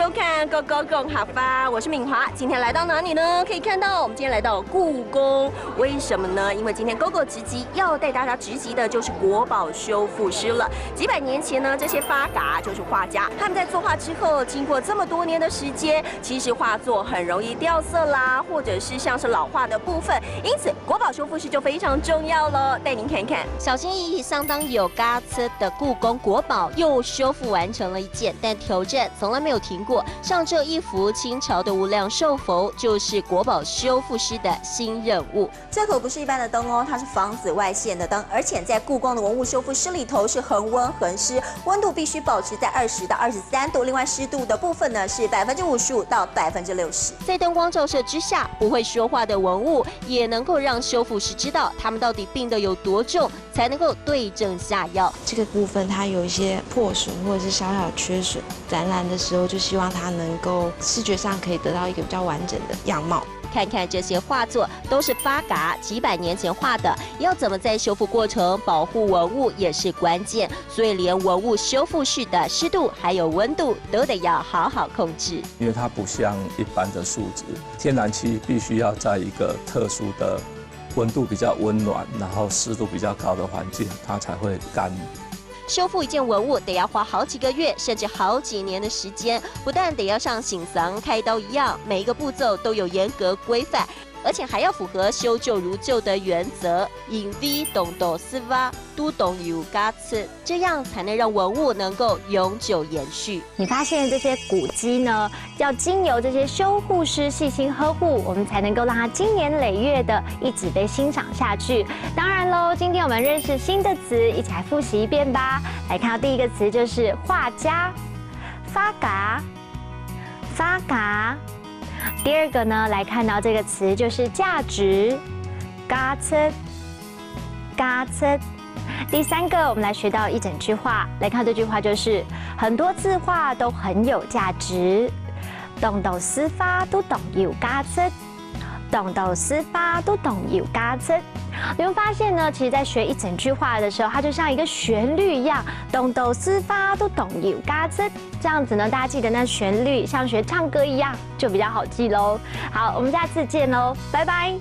收看《Go Go Go 哈发》，我是敏华。今天来到哪里呢？可以看到，我们今天来到故宫。为什么呢？因为今天 GoGo 直击要带大家直击的就是国宝修复师了。几百年前呢，这些发嘎就是画家，他们在作画之后，经过这么多年的时间，其实画作很容易掉色啦，或者是像是老化的部分，因此国宝修复师就非常重要了。带您看看，小心翼翼、相当有嘎车的故宫国宝又修复完成了一件，但挑战从来没有停过。像这一幅清朝的无量寿佛，就是国宝修复师的新任务。这可不是一般的灯哦，它是防紫外线的灯，而且在故宫的文物修复师里头是恒温恒湿，温度必须保持在20到23度，另外湿度的部分呢是55%到60%。在灯光照射之下，不会说话的文物也能够让修复师知道他们到底病得有多重，才能够对症下药。这个部分它有一些破损或者是小小的缺损，展览的时候就希望它能够视觉上可以得到一个比较完整的样貌。看看这些画作都是发嘎几百年前画的，要怎么在修复过程保护文物也是关键，所以连文物修复室的湿度还有温度都得要好好控制。因为它不像一般的树脂，天然气必须要在一个特殊的温度比较温暖，然后湿度比较高的环境，它才会干。修复一件文物得要花好几个月，甚至好几年的时间，不但得要像醒丧开刀一样，每一个步骤都有严格规范，而且还要符合修旧如旧的原则，引 V 懂斗丝挖都懂有嘎次，这样才能让文物能够永久延续。你发现这些古迹呢，要经由这些修护师细心呵护，我们才能够让它经年累月的一直被欣赏下去。当然喽，今天我们认识新的词，一起来复习一遍吧。来看到第一个词就是画家，发嘎，发嘎。第二个呢，来看到这个词就是价值，嘎策，嘎策。第三个，我们来学到一整句话，来看这句话就是很多字画都很有价值，懂斗司法都懂有价值，懂斗司法都懂有价值。你会发现呢，其实在学一整句话的时候，它就像一个旋律一样，懂斗司法都懂有价值。这样子呢，大家记得那旋律像学唱歌一样，就比较好记喽。好，我们下次见喽，拜拜。